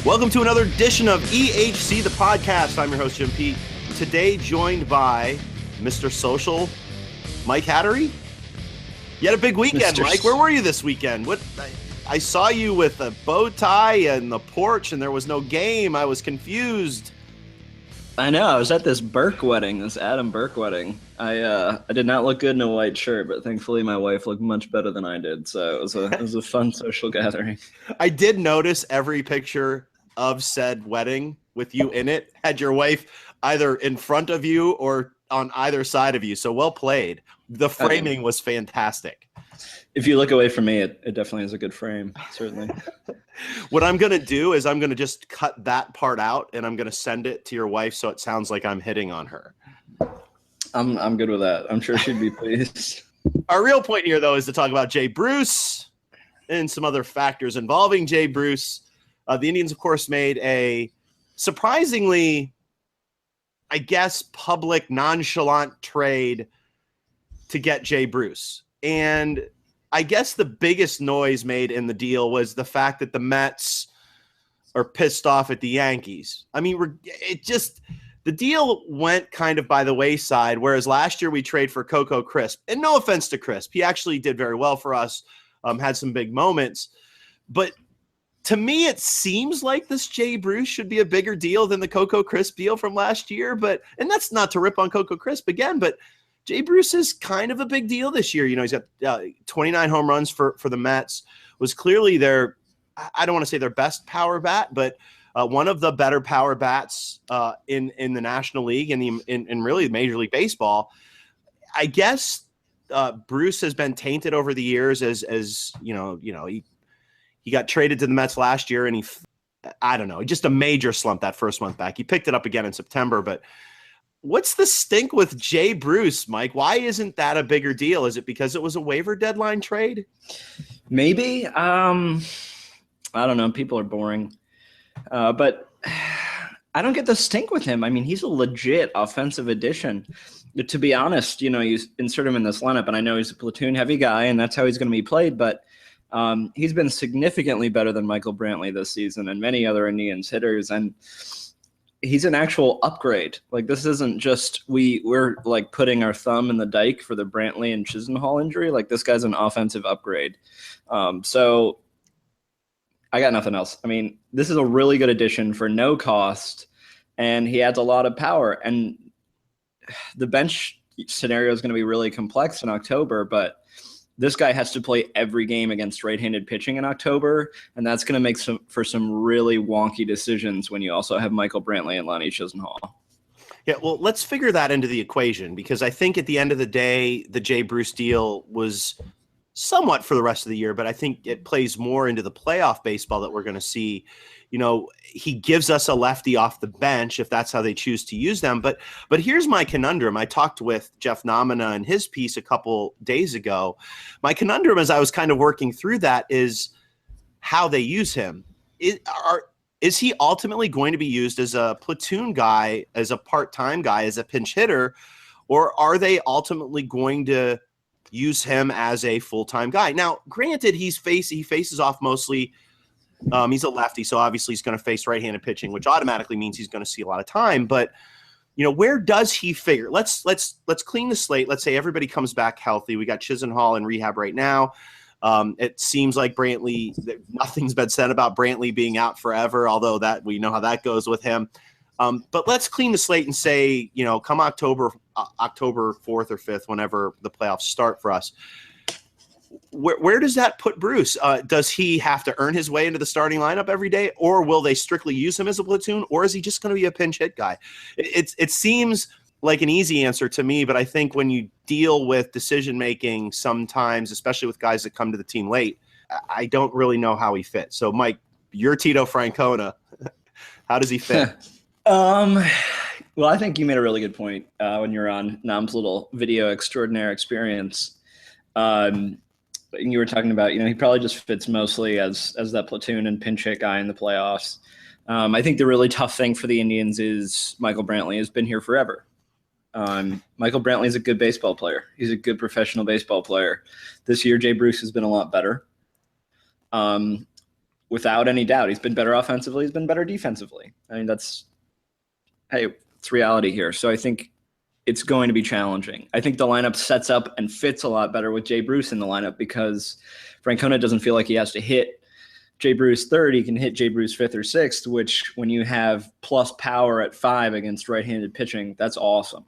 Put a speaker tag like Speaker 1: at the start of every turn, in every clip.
Speaker 1: Welcome to another edition of EHC, the podcast. I'm your host, Jim Pete. Today, joined by Mr. Social, Mike Hattery. You had a big weekend, Mike. Where were you this weekend? I saw you with a bow tie and the porch, and there was no game. I was confused.
Speaker 2: I know. I was at this Burke wedding, this Adam Burke wedding. I did not look good in a white shirt, but thankfully my wife looked much better than I did. So it was a fun social gathering.
Speaker 1: I did notice every picture of said wedding with you in it had your wife either in front of you or on either side of you. So well played. The framing was fantastic.
Speaker 2: If you look away from me, it definitely is a good frame, certainly.
Speaker 1: What I'm going to do is I'm going to just cut that part out and I'm going to send it to your wife so it sounds like I'm hitting on her.
Speaker 2: I'm good with that. I'm sure she'd be pleased.
Speaker 1: Our real point here, though, is to talk about Jay Bruce and some other factors involving Jay Bruce. The Indians, of course, made a surprisingly, I guess, public, nonchalant trade to get Jay Bruce. And I guess the biggest noise made in the deal was the fact that the Mets are pissed off at the Yankees. I mean, the deal went kind of by the wayside, whereas last year we trade for Coco Crisp. And no offense to Crisp. He actually did very well for us, had some big moments. But to me, it seems like this Jay Bruce should be a bigger deal than the Coco Crisp deal from last year. And that's not to rip on Coco Crisp again, but Jay Bruce is kind of a big deal this year. You know, he's got 29 home runs for the Mets, was clearly I don't want to say their best power bat, but one of the better power bats in the National League and in really Major League Baseball. I guess Bruce has been tainted over the years as he got traded to the Mets last year and just a major slump that first month back. He picked it up again in September, but what's the stink with Jay Bruce, Mike? Why isn't that a bigger deal? Is it because it was a waiver deadline trade?
Speaker 2: Maybe. I don't know. People are boring. But I don't get the stink with him. I mean, he's a legit offensive addition. To be honest, you insert him in this lineup, and I know he's a platoon-heavy guy, and that's how he's going to be played, but he's been significantly better than Michael Brantley this season and many other Indians hitters, and he's an actual upgrade. Like, this isn't just we're like putting our thumb in the dike for the Brantley and Chisenhall injury. Like, this guy's an offensive upgrade. So I got nothing else. I mean, this is a really good addition for no cost, and he adds a lot of power. And the bench scenario is going to be really complex in October, but this guy has to play every game against right-handed pitching in October, and that's going to make for some really wonky decisions when you also have Michael Brantley and Lonnie Chisenhall.
Speaker 1: Yeah, well, let's figure that into the equation, because I think at the end of the day, the Jay Bruce deal was somewhat for the rest of the year, but I think it plays more into the playoff baseball that we're going to see. You know, he gives us a lefty off the bench if that's how they choose to use them. But here's my conundrum. I talked with Jeff Nomina in his piece a couple days ago. My conundrum, as I was kind of working through that, is how they use him. Is he ultimately going to be used as a platoon guy, as a part-time guy, as a pinch hitter, or are they ultimately going to use him as a full-time guy? Now, granted, he faces off mostly. He's a lefty, so obviously he's going to face right-handed pitching, which automatically means he's going to see a lot of time. But where does he figure? Let's clean the slate. Let's say everybody comes back healthy. We got Chisenhall in rehab right now. It seems like Brantley. Nothing's been said about Brantley being out forever, although that we know how that goes with him. But let's clean the slate and say, come October 4th or 5th, whenever the playoffs start for us. Where does that put Bruce? Does he have to earn his way into the starting lineup every day, or will they strictly use him as a platoon, or is he just going to be a pinch hit guy? It seems like an easy answer to me, but I think when you deal with decision making sometimes, especially with guys that come to the team late, I don't really know how he fits. So, Mike, you're Tito Francona. How does he fit?
Speaker 2: Well, I think you made a really good point when you're on Nam's little video extraordinaire experience. You were talking about, he probably just fits mostly as that platoon and pinch hit guy in the playoffs. I think the really tough thing for the Indians is Michael Brantley has been here forever. Michael Brantley is a good baseball player. He's a good professional baseball player. This year, Jay Bruce has been a lot better. without any doubt. He's been better offensively. He's been better defensively. I mean, it's reality here. So I think it's going to be challenging. I think the lineup sets up and fits a lot better with Jay Bruce in the lineup because Francona doesn't feel like he has to hit Jay Bruce third. He can hit Jay Bruce fifth or sixth, which when you have plus power at 5 against right-handed pitching, that's awesome.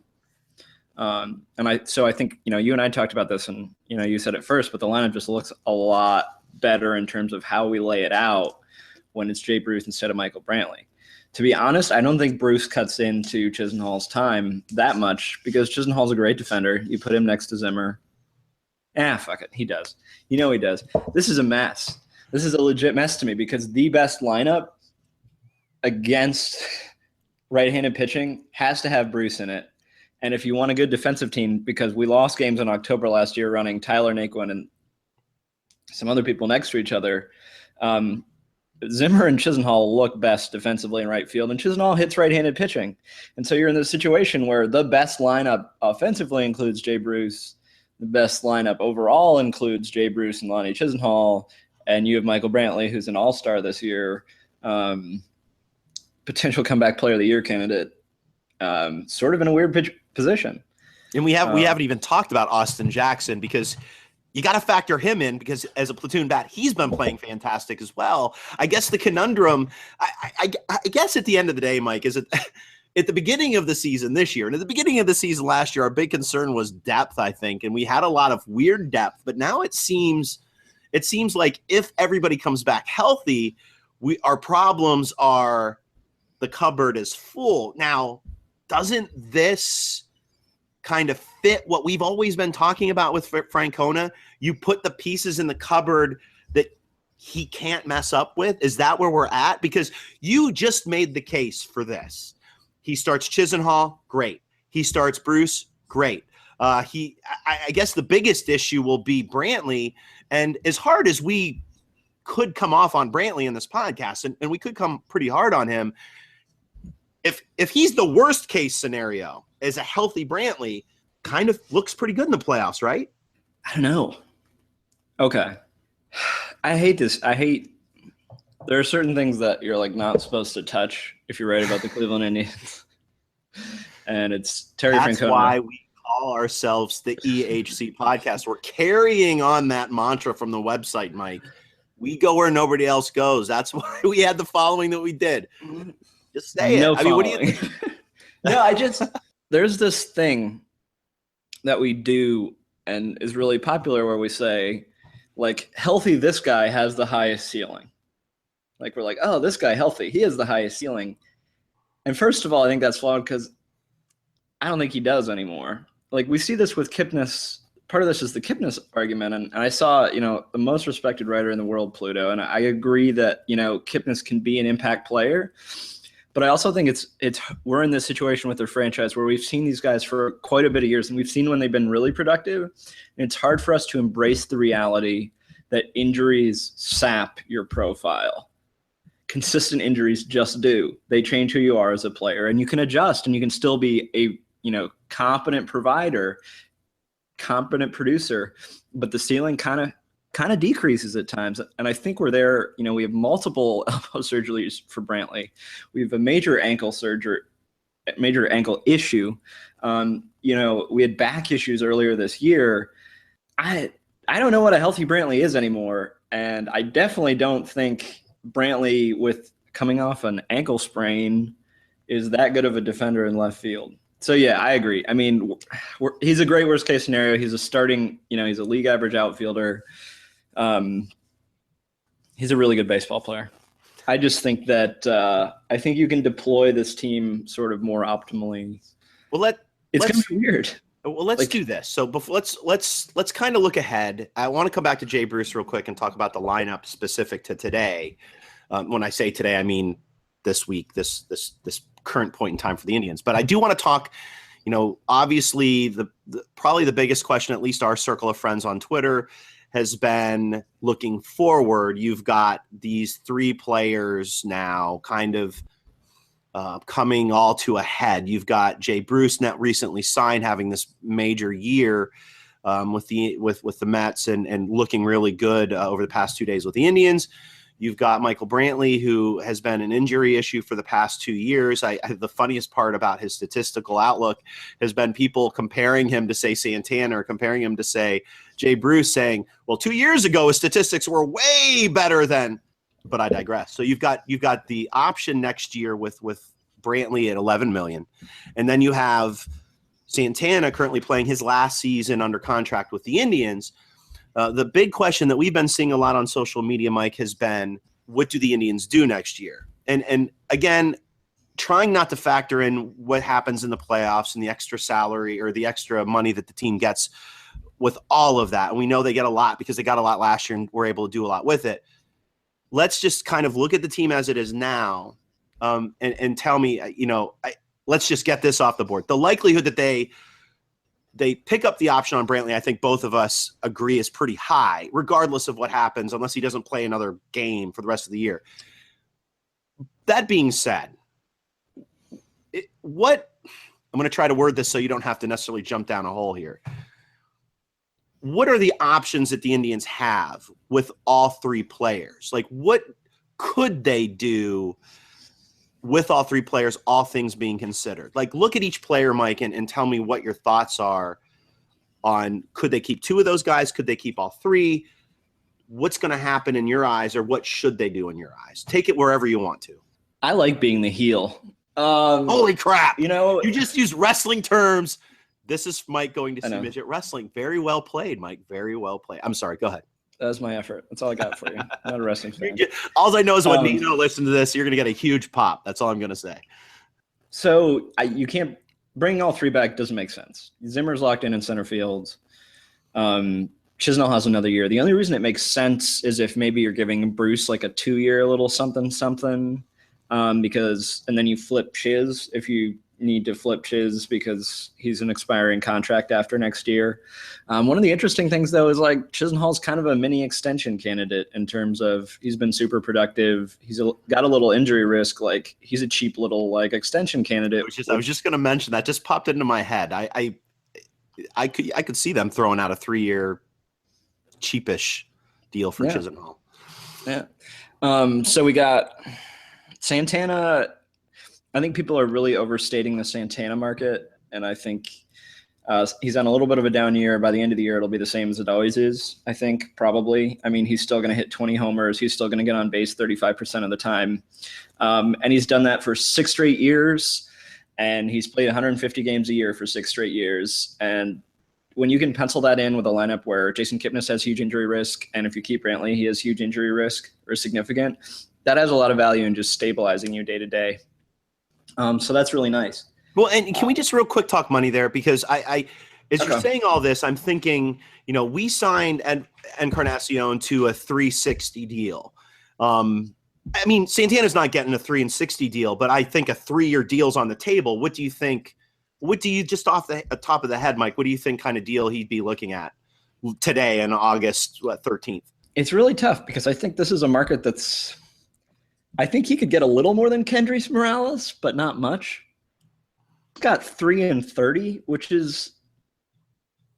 Speaker 2: So I think, you and I talked about this and, you said it first, but the lineup just looks a lot better in terms of how we lay it out when it's Jay Bruce instead of Michael Brantley. To be honest, I don't think Bruce cuts into Chisenhall's time that much because Chisenhall's a great defender. You put him next to Zimmer. Fuck it. He does. He does. This is a mess. This is a legit mess to me because the best lineup against right-handed pitching has to have Bruce in it. And if you want a good defensive team, because we lost games in October last year running Tyler Naquin and some other people next to each other, Zimmer and Chisenhall look best defensively in right field, and Chisenhall hits right-handed pitching. And so you're in this situation where the best lineup offensively includes Jay Bruce, the best lineup overall includes Jay Bruce and Lonnie Chisenhall, and you have Michael Brantley, who's an all-star this year, potential comeback player of the year candidate, sort of in a weird position.
Speaker 1: And we haven't even talked about Austin Jackson because you got to factor him in because as a platoon bat, he's been playing fantastic as well. I guess the conundrum, I guess at the end of the day, Mike, is it at the beginning of the season this year and at the beginning of the season last year, our big concern was depth, I think, and we had a lot of weird depth. But now it seems like if everybody comes back healthy, our problems are the cupboard is full. Now, doesn't this kind of fit what we've always been talking about with Francona? You put the pieces in the cupboard that he can't mess up with. Is that where we're at? Because you just made the case for this. He starts Chisenhall, great. He starts Bruce, great. I guess the biggest issue will be Brantley. And as hard as we could come off on Brantley in this podcast, and we could come pretty hard on him, if he's the worst case scenario as a healthy Brantley, kind of looks pretty good in the playoffs, right?
Speaker 2: I don't know. Okay. I hate this. There are certain things that you're like not supposed to touch if you're right about the Cleveland Indians. And it's Terry Francona. That's
Speaker 1: why we call ourselves the EHC podcast. We're carrying on that mantra from the website, Mike. We go where nobody else goes. That's why we had the following that we did. Just say it. I mean, what do you think?
Speaker 2: No, there's this thing that we do and is really popular where we say, like, healthy, this guy has the highest ceiling. Like, we're like, oh, this guy healthy, he has the highest ceiling. And first of all, I think that's flawed because I don't think he does anymore. Like, we see this with Kipnis. Part of this is the Kipnis argument. And I saw, the most respected writer in the world, Pluto, and I agree that, Kipnis can be an impact player. But I also think we're in this situation with their franchise where we've seen these guys for quite a bit of years, and we've seen when they've been really productive. And it's hard for us to embrace the reality that injuries sap your profile. Consistent injuries just do. They change who you are as a player, and you can adjust, and you can still be a competent provider, competent producer, but the ceiling kind of decreases at times. And I think we're there. We have multiple elbow surgeries for Brantley. We have a major ankle issue. We had back issues earlier this year. I don't know what a healthy Brantley is anymore. And I definitely don't think Brantley, with coming off an ankle sprain, is that good of a defender in left field. So, yeah, I agree. I mean, he's a great worst case scenario. He's a starting, he's a league average outfielder. He's a really good baseball player. I just think that I think you can deploy this team sort of more optimally.
Speaker 1: Well,
Speaker 2: it's going to be weird.
Speaker 1: Well, let's do this. So before, let's kind of look ahead. I want to come back to Jay Bruce real quick and talk about the lineup specific to today. When I say today, I mean this week, this current point in time for the Indians. But I do want to talk. Obviously, probably the biggest question, at least our circle of friends on Twitter, has been looking forward. You've got these 3 players now kind of coming all to a head. You've got Jay Bruce recently signed, having this major year with the Mets and looking really good over the past 2 days with the Indians. You've got Michael Brantley, who has been an injury issue for the past 2 years. The funniest part about his statistical outlook has been people comparing him to, say, Santana, or comparing him to, say, Jay Bruce, saying, well, 2 years ago his statistics were way better than, but I digress. So you've got the option next year with Brantley at $11 million. And then you have Santana currently playing his last season under contract with the Indians. The big question that we've been seeing a lot on social media, Mike, has been, what do the Indians do next year? And again, trying not to factor in what happens in the playoffs and the extra salary or the extra money that the team gets with all of that. And we know they get a lot because they got a lot last year and were able to do a lot with it. Let's just kind of look at the team as it is now, and tell me, let's just get this off the board. The likelihood that they pick up the option on Brantley, I think both of us agree, is pretty high, regardless of what happens, unless he doesn't play another game for the rest of the year. That being said, I'm going to try to word this so you don't have to necessarily jump down a hole here. What are the options that the Indians have with all three players? Like, what could they do with all three players, all things being considered? Like, look at each player, Mike, and tell me what your thoughts are on, could they keep two of those guys? Could they keep all three? What's going to happen in your eyes, or what should they do in your eyes? Take it wherever you want to.
Speaker 2: I like being the heel.
Speaker 1: Holy crap.
Speaker 2: You
Speaker 1: just use wrestling terms. This is Mike going to see midget wrestling. Very well played, Mike. Very well played. I'm sorry. Go ahead.
Speaker 2: That was my effort. That's all I got for you. I'm not a wrestling fan.
Speaker 1: All I know is when Nino listens to this, you're going to get a huge pop. That's all I'm going to say.
Speaker 2: So you can't bring all three back. Doesn't make sense. Zimmer's locked in center field. Chisenhall has another year. The only reason it makes sense is if maybe you're giving Bruce like a 2-year little something, because, and then you flip Chiz if you need to flip Chiz because he's an expiring contract after next year. One of the interesting things, though, is like Chisenhall's kind of a mini extension candidate in terms of he's been super productive. He's got a little injury risk. Like, he's a cheap little like extension candidate.
Speaker 1: I was just going to mention that. Just popped into my head. I could see them throwing out a 3-year cheapish deal for Chisenhall.
Speaker 2: Yeah. So we got Santana. I think people are really overstating the Santana market, and I think he's on a little bit of a down year. By the end of the year, it'll be the same as it always is, I think, probably. I mean, he's still going to hit 20 homers. He's still going to get on base 35% of the time. And he's done that for 6 straight years, and he's played 150 games a year for 6 straight years. And when you can pencil that in with a lineup where Jason Kipnis has huge injury risk, and if you keep Brantley, he has huge injury risk or significant, that has a lot of value in just stabilizing you day to day. So that's really nice.
Speaker 1: Well, and can we just real quick talk money there? Because as you're saying all this, I'm thinking, we signed Encarnacion to a 360 deal. I mean, Santana's not getting a 360 deal, but I think a 3-year deal's on the table. What do you think? What do you, just off the top of the head, Mike, what do you think kind of deal he'd be looking at today on August 13th?
Speaker 2: It's really tough because I think this is a market that's, I think he could get a little more than Kendrys Morales, but not much. He's got 3 and 30, which is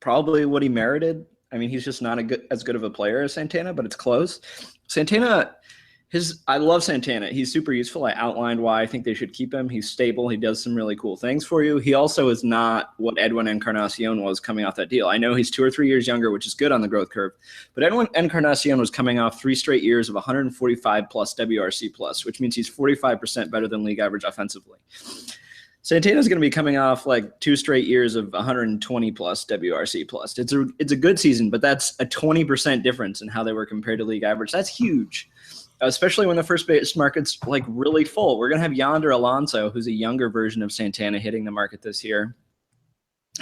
Speaker 2: probably what he merited. I mean, he's just not as good of a player as Santana, but it's close. I love Santana. He's super useful. I outlined why I think they should keep him. He's stable. He does some really cool things for you. He also is not what Edwin Encarnacion was coming off that deal. I know he's 2 or 3 years younger, which is good on the growth curve. But Edwin Encarnacion was coming off 3 straight years of 145 plus WRC plus, which means he's 45% better than league average offensively. Santana's going to be coming off like 2 straight years of 120 plus WRC plus. It's a good season, but that's a 20% difference in how they were compared to league average. That's huge. Especially when the first base market's like really full. We're going to have Yonder Alonso, who's a younger version of Santana, hitting the market this year.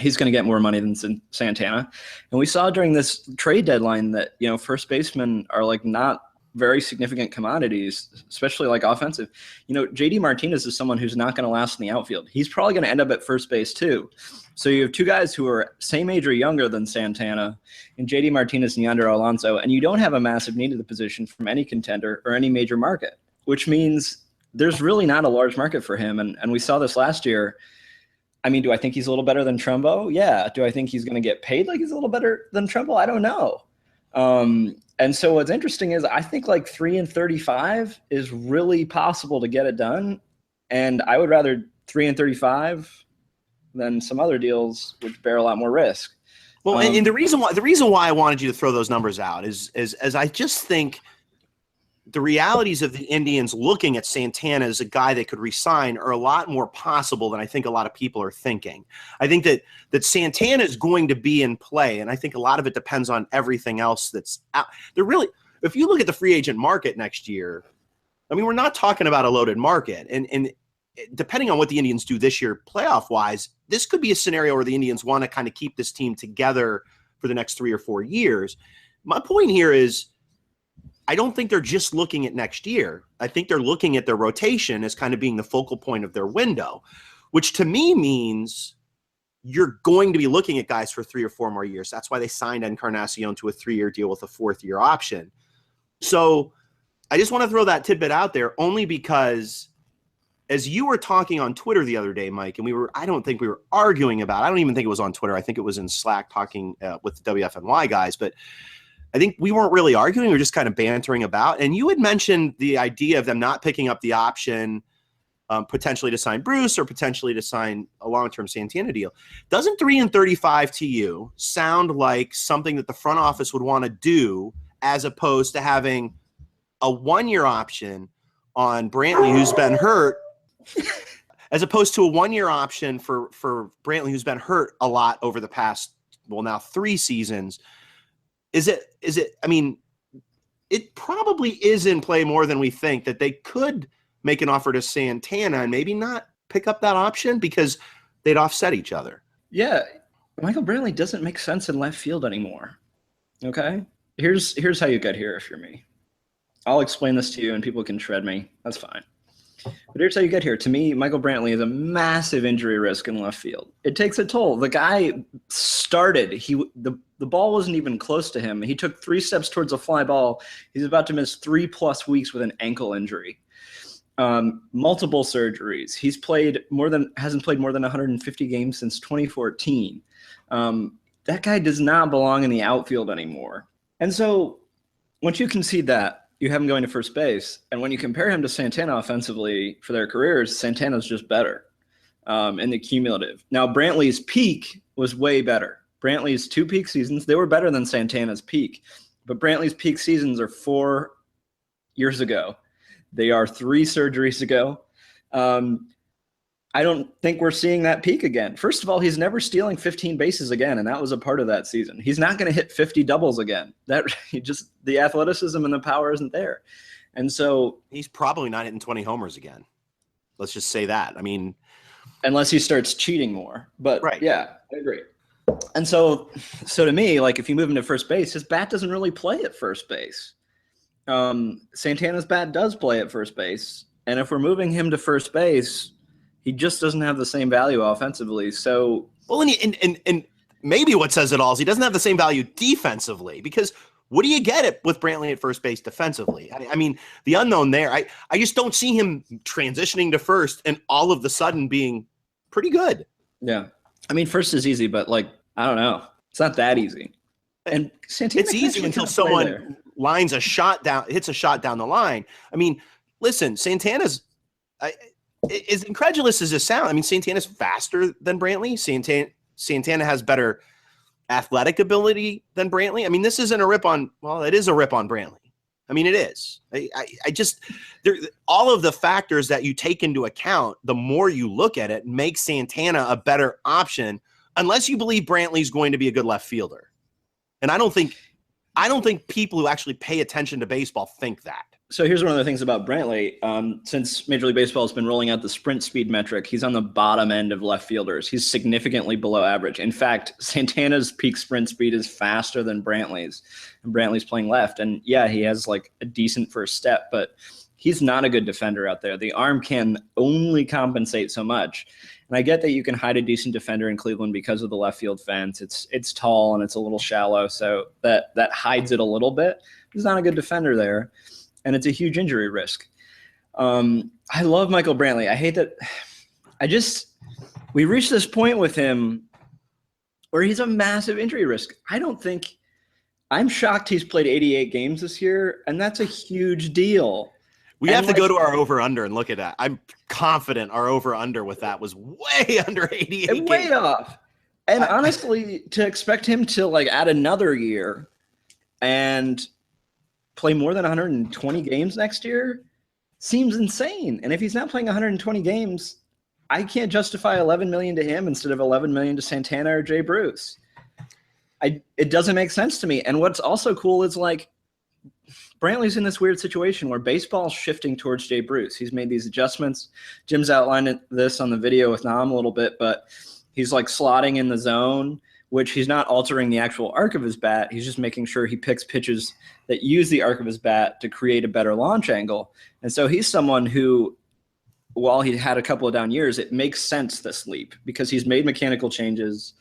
Speaker 2: He's going to get more money than Santana. And we saw during this trade deadline that, first basemen are like not very significant commodities, especially like offensive. JD Martinez is someone who's not going to last in the outfield. He's probably going to end up at first base too. So you have 2 guys who are same age or younger than Santana, and JD Martinez and Yonder Alonso, and you don't have a massive need at the position from any contender or any major market, which means there's really not a large market for him. And we saw this last year. I mean, do I think he's a little better than Trumbo? Yeah. Do I think he's going to get paid like he's a little better than Trumbo? I don't know. And so what's interesting is I think like 3-35 is really possible to get it done. And I would rather 3-35 than some other deals which bear a lot more risk.
Speaker 1: Well, and the reason why I wanted you to throw those numbers out is I just think the realities of the Indians looking at Santana as a guy that could resign are a lot more possible than I think a lot of people are thinking. I think that Santana is going to be in play, and I think a lot of it depends on everything else that's out. If you look at the free agent market next year, I mean, we're not talking about a loaded market, and depending on what the Indians do this year playoff-wise, this could be a scenario where the Indians want to kind of keep this team together for the next 3 or 4 years. My point here is I don't think they're just looking at next year. I think they're looking at their rotation as kind of being the focal point of their window, which to me means you're going to be looking at guys for 3 or 4 more years. That's why they signed Encarnacion to a 3-year deal with a 4th-year option. So I just want to throw that tidbit out there only because as you were talking on Twitter the other day, Mike, and I don't think we were arguing about it. I don't even think it was on Twitter. I think it was in Slack talking with the WFNY guys, but I think we weren't really arguing. We were just kind of bantering about. And you had mentioned the idea of them not picking up the option potentially to sign Bruce or potentially to sign a long-term Santana deal. Doesn't 3-35 to you sound like something that the front office would want to do as opposed to having a 1-year option on Brantley, who's been hurt, as opposed to a 1-year option for Brantley, who's been hurt a lot over the past, now 3 seasons? Is it, I mean, it probably is in play more than we think that they could make an offer to Santana and maybe not pick up that option because they'd offset each other.
Speaker 2: Yeah. Michael Brantley doesn't make sense in left field anymore. Okay. Here's how you get here if you're me. I'll explain this to you and people can shred me. That's fine. But here's how you get here. To me, Michael Brantley is a massive injury risk in left field. It takes a toll. The guy started. The ball wasn't even close to him. He took 3 steps towards a fly ball. He's about to miss 3+ weeks with an ankle injury. Multiple surgeries. Hasn't played more than 150 games since 2014. That guy does not belong in the outfield anymore. And so once you concede that, you have him going to first base. And when you compare him to Santana offensively for their careers, Santana's just better in the cumulative. Now, Brantley's peak was way better. Brantley's 2 peak seasons, they were better than Santana's peak. But Brantley's peak seasons are 4 years ago. They are 3 surgeries ago. I don't think we're seeing that peak again. First of all, he's never stealing 15 bases again, and that was a part of that season. He's not going to hit 50 doubles again. The athleticism and the power isn't there. And so
Speaker 1: he's probably not hitting 20 homers again. Let's just say that. I mean,
Speaker 2: unless he starts cheating more. But
Speaker 1: right.
Speaker 2: Yeah, I agree. And so to me, like if you move him to first base, his bat doesn't really play at first base. Santana's bat does play at first base. And if we're moving him to first base, he just doesn't have the same value offensively. So,
Speaker 1: well, and maybe what says it all is he doesn't have the same value defensively, because what do you get with Brantley at first base defensively? I mean, the unknown there, I just don't see him transitioning to first and all of the sudden being pretty good.
Speaker 2: Yeah. I mean, first is easy, but I don't know. It's not that easy. And Santana,
Speaker 1: it's easy until someone hits a shot down the line. I mean, listen, Santana's as incredulous as this sounds, I mean, Santana's faster than Brantley. Santana has better athletic ability than Brantley. I mean, this isn't a rip on, it is a rip on Brantley. I mean, it is. I just, all of the factors that you take into account, the more you look at it, makes Santana a better option, unless you believe Brantley's going to be a good left fielder. And I don't think people who actually pay attention to baseball think that.
Speaker 2: So here's one of the things about Brantley. Since Major League Baseball has been rolling out the sprint speed metric, he's on the bottom end of left fielders. He's significantly below average. In fact, Santana's peak sprint speed is faster than Brantley's, and Brantley's playing left. And yeah, he has a decent first step, but he's not a good defender out there. The arm can only compensate so much. And I get that you can hide a decent defender in Cleveland because of the left field fence. It's tall and it's a little shallow, so that hides it a little bit. He's not a good defender there. And it's a huge injury risk. I love Michael Brantley. I hate that. We reached this point with him where he's a massive injury risk. I don't think I'm shocked he's played 88 games this year, and that's a huge deal.
Speaker 1: We have to go to our over-under and look at that. I'm confident our over-under with that was way under 88 games.
Speaker 2: Way off. And honestly, to expect him to like add another year and play more than 120 games next year seems insane. And if he's not playing 120 games, I can't justify $11 million to him instead of $11 million to Santana or Jay Bruce. It doesn't make sense to me. And what's also cool is like Brantley's in this weird situation where baseball's shifting towards Jay Bruce. He's made these adjustments. Jim's outlined this on the video with Nam a little bit, but he's like slotting in the zone, which he's not altering the actual arc of his bat. He's just making sure he picks pitches that use the arc of his bat to create a better launch angle. And so he's someone who, while he had a couple of down years, it makes sense this leap because he's made mechanical changes.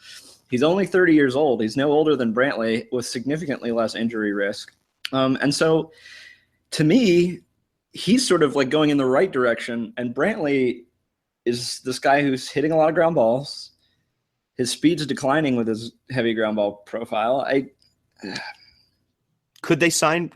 Speaker 2: He's only 30 years old. He's no older than Brantley with significantly less injury risk. And so to me, he's sort of like going in the right direction. And Brantley is this guy who's hitting a lot of ground balls. His speed's declining with his heavy ground ball profile.
Speaker 1: Could they sign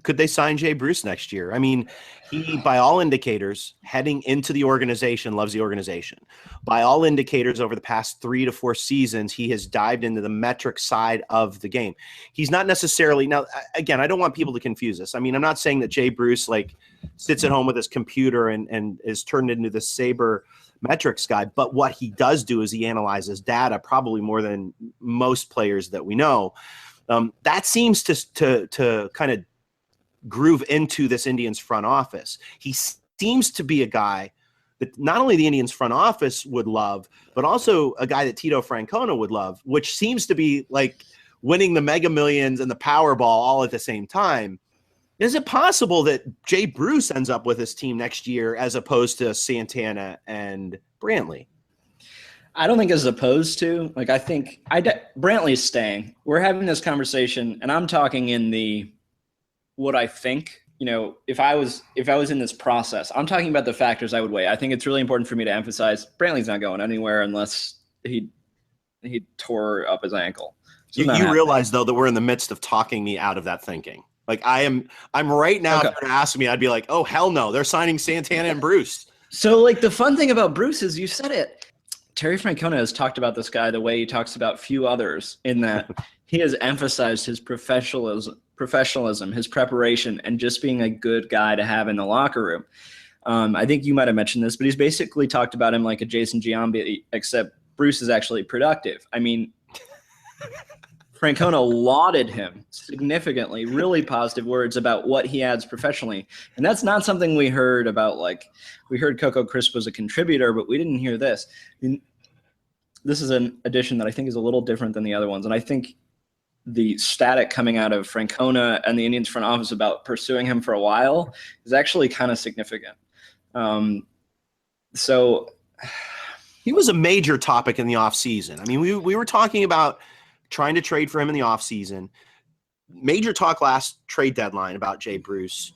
Speaker 1: Jay Bruce next year? I mean, he, by all indicators, heading into the organization, loves the organization. By all indicators, over the past 3 to 4 seasons, he has dived into the metric side of the game. He's not necessarily, now, again, I don't want people to confuse this. I mean, I'm not saying that Jay Bruce like sits at home with his computer and is turned into the Saber metrics guy, but what he does do is he analyzes data probably more than most players that we know. That seems to kind of groove into this Indians front office. He seems to be a guy that not only the Indians front office would love, but also a guy that Tito Francona would love, which seems to be like winning the Mega Millions and the Powerball all at the same time. Is it possible that Jay Bruce ends up with his team next year as opposed to Santana and Brantley?
Speaker 2: I don't think as opposed to, like, I think Brantley's staying. We're having this conversation, and I'm talking in the what I think. You know, if I was in this process, I'm talking about the factors I would weigh. I think it's really important for me to emphasize Brantley's not going anywhere unless he tore up his ankle. So
Speaker 1: you realize though that we're in the midst of talking me out of that thinking. Like I'm right now. Okay. If you're asking me, I'd be like, oh hell no, they're signing Santana and Bruce.
Speaker 2: So like the fun thing about Bruce is you said it. Terry Francona has talked about this guy the way he talks about few others, in that he has emphasized his professionalism, his preparation, and just being a good guy to have in the locker room. I think you might have mentioned this, but he's basically talked about him like a Jason Giambi, except Bruce is actually productive. I mean, Francona lauded him significantly, really positive words about what he adds professionally. And that's not something we heard about. Like, we heard Coco Crisp was a contributor, but we didn't hear this. I mean, this is an addition that I think is a little different than the other ones. And I think the static coming out of Francona and the Indians front office about pursuing him for a while is actually kind of significant. So
Speaker 1: he was a major topic in the offseason. I mean, we were talking about trying to trade for him in the offseason. Major talk last trade deadline about Jay Bruce.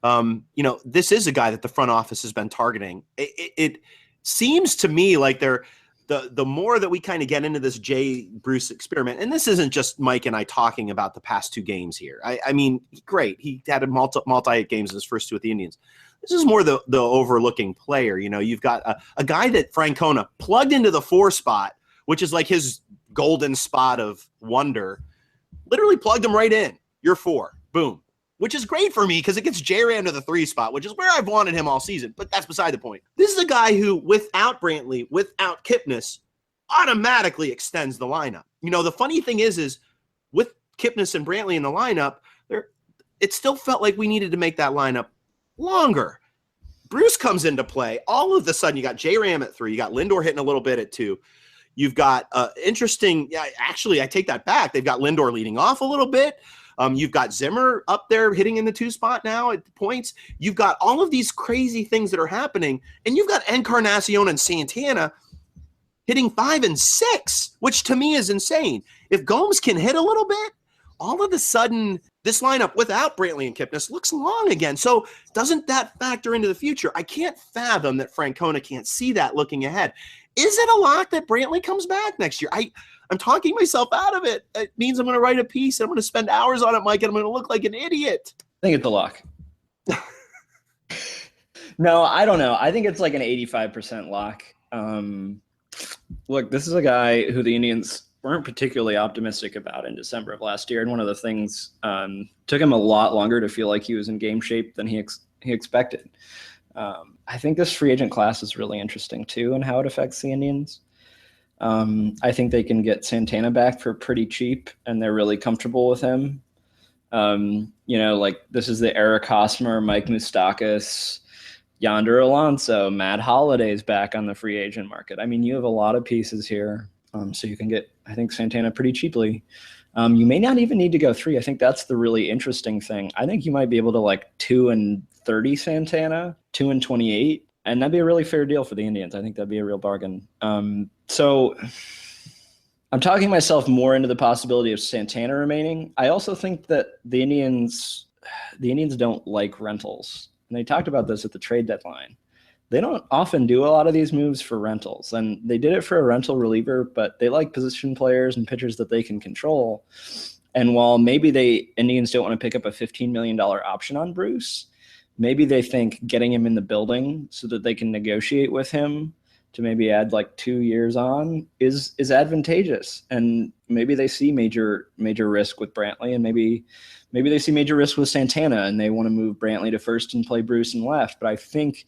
Speaker 1: You know, this is a guy that the front office has been targeting. It seems to me like the more that we kind of get into this Jay Bruce experiment, and this isn't just Mike and I talking about the past 2 games here. I mean, great. He had a multi games in his first 2 with the Indians. This is more the overlooking player. You know, you've got a guy that Francona plugged into the 4 spot, which is like his golden spot of wonder, literally plugged him right in. You're 4. Boom. Which is great for me because it gets J-Ram to the 3 spot, which is where I've wanted him all season. But that's beside the point. This is a guy who, without Brantley, without Kipnis, automatically extends the lineup. You know, the funny thing is with Kipnis and Brantley in the lineup, it still felt like we needed to make that lineup longer. Bruce comes into play. All of a sudden, you got J-Ram at 3. You got Lindor hitting a little bit at 2. You've got interesting. Yeah, actually, I take that back. They've got Lindor leading off a little bit. You've got Zimmer up there hitting in the 2 spot now at points. You've got all of these crazy things that are happening, and you've got Encarnacion and Santana hitting 5 and 6, which to me is insane. If Gomes can hit a little bit, all of a sudden this lineup without Brantley and Kipnis looks long again. So doesn't that factor into the future? I can't fathom that Francona can't see that looking ahead. is it a lock that Brantley comes back next year? I'm talking myself out of it. It means I'm going to write a piece and I'm going to spend hours on it, Mike, and I'm going to look like an idiot.
Speaker 2: I think it's a lock. No, I don't know. I think it's like an 85% lock. Look, this is a guy who the Indians weren't particularly optimistic about in December of last year. And one of the things took him a lot longer to feel like he was in game shape than he expected. I think this free agent class is really interesting too and how it affects the Indians. I think they can get Santana back for pretty cheap and they're really comfortable with him. Like this is the Eric Hosmer, Mike Moustakas, Yonder Alonso, Matt Holliday's back on the free agent market. I mean, you have a lot of pieces here. So you can get, I think, Santana pretty cheaply. You may not even need to go 3. I think that's the really interesting thing. I think you might be able to like 2 and 30 Santana, 2 and 28, and that'd be a really fair deal for the Indians. I think that'd be a real bargain. So I'm talking myself more into the possibility of Santana remaining. I also think that the Indians don't like rentals. And they talked about this at the trade deadline. They don't often do a lot of these moves for rentals, and they did it for a rental reliever, but they like position players and pitchers that they can control. And while maybe Indians don't want to pick up a $15 million option on Bruce, maybe they think getting him in the building so that they can negotiate with him to maybe add like 2 years on is advantageous. And maybe they see major risk with Brantley, and maybe they see major risk with Santana and they want to move Brantley to first and play Bruce in left. But I think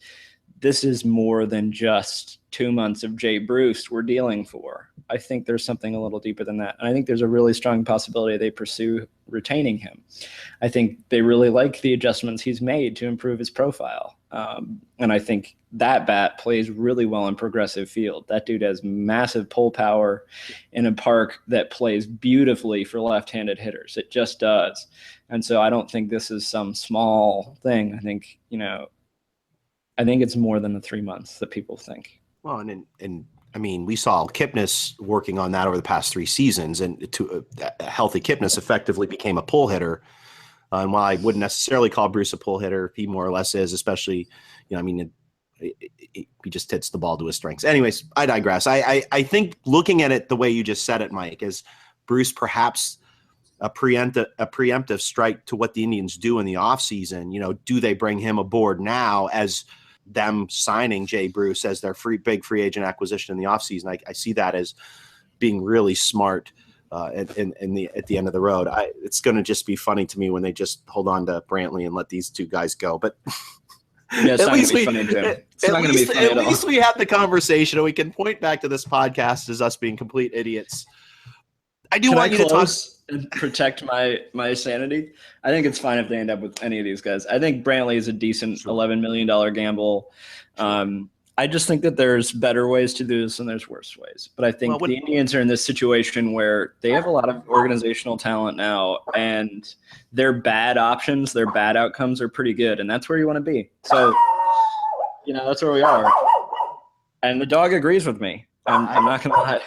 Speaker 2: this is more than just 2 months of Jay Bruce we're dealing for. I think there's something a little deeper than that. And I think there's a really strong possibility they pursue retaining him. I think they really like the adjustments he's made to improve his profile. And I think that bat plays really well in Progressive Field. That dude has massive pull power in a park that plays beautifully for left-handed hitters. It just does. And so I don't think this is some small thing. I think it's more than the 3 months that people think.
Speaker 1: Well, and I mean, we saw Kipnis working on that over the past 3 seasons, and a healthy Kipnis effectively became a pull hitter. And while I wouldn't necessarily call Bruce a pull hitter, he more or less is, especially, he just hits the ball to his strengths. Anyways, I digress. I think looking at it the way you just said it, Mike, is Bruce perhaps a preemptive strike to what the Indians do in the offseason. Do they bring him aboard now as them signing Jay Bruce as their big free agent acquisition in the offseason? I see that as being really smart at the end of the road. It's going to just be funny to me when they just hold on to Brantley and let these 2 guys go. But
Speaker 2: yeah, at least we
Speaker 1: had the conversation and we can point back to this podcast as us being complete idiots. I do want you to talk
Speaker 2: and protect my sanity. I think it's fine if they end up with any of these guys. I think Brantley is a decent $11 million gamble. I just think that there's better ways to do this and there's worse ways. But I think the Indians are in this situation where they have a lot of organizational talent now, and their bad options, their bad outcomes are pretty good, and that's where you want to be. So, that's where we are. And the dog agrees with me. I'm not going to lie.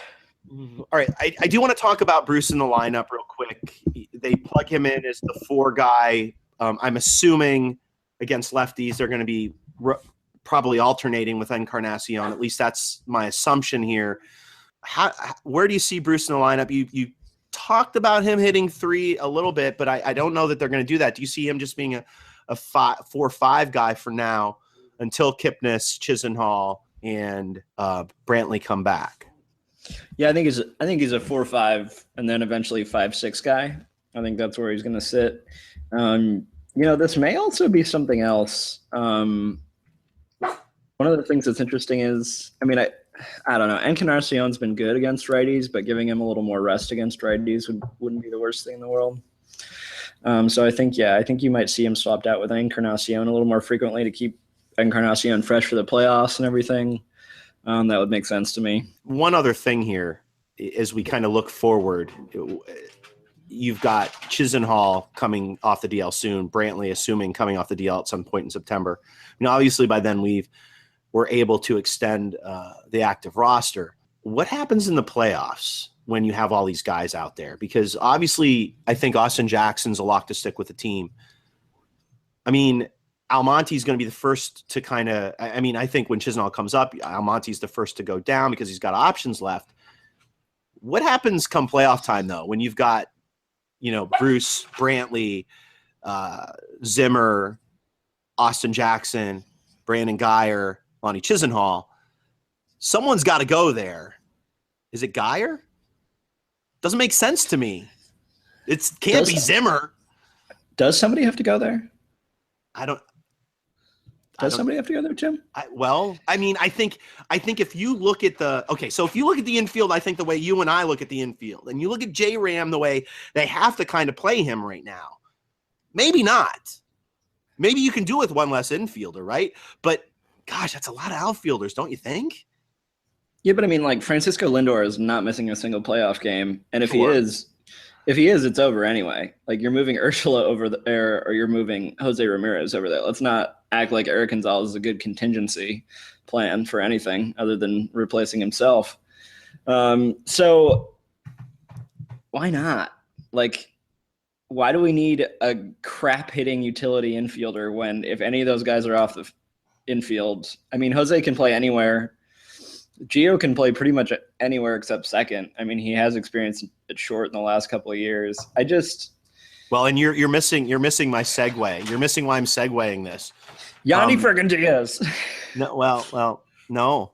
Speaker 1: All right, I do want to talk about Bruce in the lineup real quick. They plug him in as the 4 guy. I'm assuming against lefties they're going to be probably alternating with Encarnacion. At least that's my assumption here. Where do you see Bruce in the lineup? You talked about him hitting 3 a little bit, but I don't know that they're going to do that. Do you see him just being a 4-5 guy for now until Kipnis, Chisenhall, and Brantley come back?
Speaker 2: Yeah, I think he's a 4-5 and then eventually 5-6 guy. I think that's where he's going to sit. This may also be something else. One of the things that's interesting is, I don't know. Encarnacion's been good against righties, but giving him a little more rest against righties wouldn't be the worst thing in the world. So I think you might see him swapped out with Encarnacion a little more frequently to keep Encarnacion fresh for the playoffs and everything. That would make sense to me.
Speaker 1: One other thing here, as we kind of look forward, you've got Chisenhall coming off the DL soon, Brantley assuming coming off the DL at some point in September. Obviously by then we're able to extend the active roster. What happens in the playoffs when you have all these guys out there? Because obviously I think Austin Jackson's a lock to stick with the team. Almonte's going to be the first to kind of, I mean, I think when Chisenhall comes up, Almonte's the first to go down because he's got options left. What happens come playoff time, though, when you've got, Bruce, Brantley, Zimmer, Austin Jackson, Brandon Geyer, Lonnie Chisenhall? Someone's got to go there. Is it Geyer? Doesn't make sense to me. It can't be Zimmer.
Speaker 2: Does somebody have to go there?
Speaker 1: Does
Speaker 2: somebody have to go there, Jim?
Speaker 1: I think if you look at if you look at the infield, I think the way you and I look at the infield, and you look at J-Ram the way they have to kind of play him right now, maybe not. Maybe you can do it with one less infielder, right? But gosh, that's a lot of outfielders, don't you think?
Speaker 2: Yeah, but I mean, like, Francisco Lindor is not missing a single playoff game, and if he is, it's over anyway. Like, you're moving Ursula over there, or you're moving Jose Ramirez over there. Let's not act like Eric Gonzalez is a good contingency plan for anything other than replacing himself. So why not? Like, why do we need a crap hitting utility infielder when if any of those guys are off the infield? I mean, Jose can play anywhere. Gio can play pretty much anywhere except second. I mean, he has experience at short in the last couple of years.
Speaker 1: And you're missing my segue. You're missing why I'm segueing this.
Speaker 2: Yanni friggin' Diaz.
Speaker 1: No.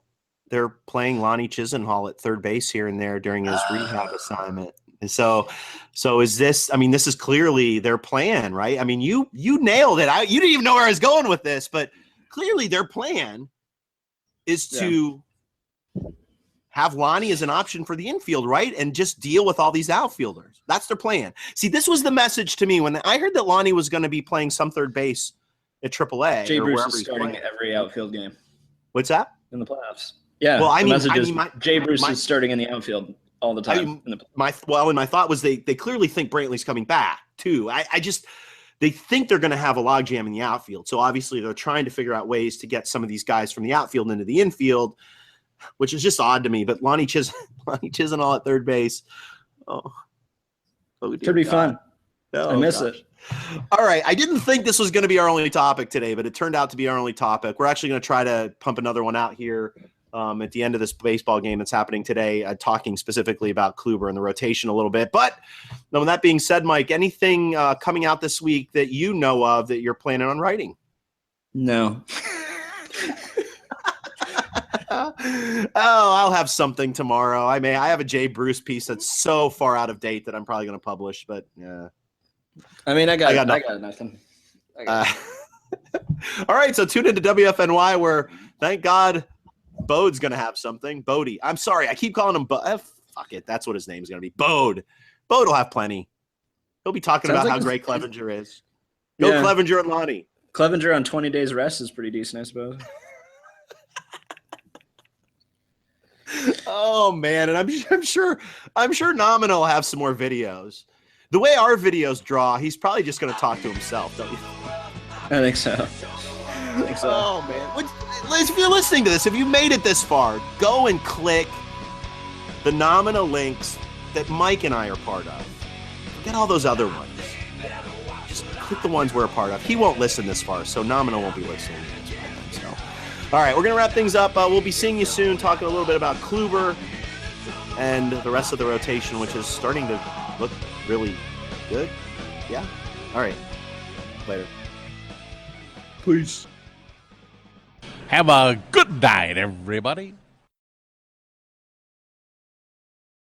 Speaker 1: They're playing Lonnie Chisenhall at third base here and there during his rehab assignment. And so is this? I mean, this is clearly their plan, right? I mean, you nailed it. You didn't even know where I was going with this, but clearly their plan is to have Lonnie as an option for the infield, right? And just deal with all these outfielders. That's their plan. See, this was the message to me when I heard that Lonnie was going to be playing some third base at AAA.
Speaker 2: Jay Bruce is starting every outfield game.
Speaker 1: What's that?
Speaker 2: In the playoffs. Yeah. Well, Jay Bruce is starting in the outfield all the time.
Speaker 1: My thought was they clearly think Brantley's coming back too. They think they're going to have a logjam in the outfield. So obviously they're trying to figure out ways to get some of these guys from the outfield into the infield, which is just odd to me. But Lonnie Chisenhall at third base.
Speaker 2: Could be fun. I miss it.
Speaker 1: All right. I didn't think this was going to be our only topic today, but it turned out to be our only topic. We're actually going to try to pump another one out here at the end of this baseball game that's happening today, talking specifically about Kluber and the rotation a little bit. But with that being said, Mike, anything coming out this week that you know of that you're planning on writing?
Speaker 2: No.
Speaker 1: I'll have something tomorrow. I have a Jay Bruce piece that's so far out of date that I'm probably going to publish, but yeah.
Speaker 2: I mean, I got nothing.
Speaker 1: All right, so tune into WFNY where, thank God, Bode's going to have something. Bodie. I'm sorry, I keep calling him fuck it, that's what his name's going to be. Bode. Bode will have plenty. He'll be talking about how great Clevenger is. Go Clevenger and Lonnie.
Speaker 2: Clevenger on 20 days rest is pretty decent, I suppose.
Speaker 1: Oh man, and I'm sure Nominal will have some more videos. The way our videos draw, he's probably just going to talk to himself, don't you?
Speaker 2: I think so.
Speaker 1: Oh man, if you're listening to this, if you made it this far, go and click the Nominal links that Mike and I are part of. Forget all those other ones. Just click the ones we're a part of. He won't listen this far, so Nominal won't be listening. All right, we're going to wrap things up. We'll be seeing you soon, talking a little bit about Kluber and the rest of the rotation, which is starting to look really good. Yeah? All right. Later.
Speaker 3: Peace. Have a good night, everybody.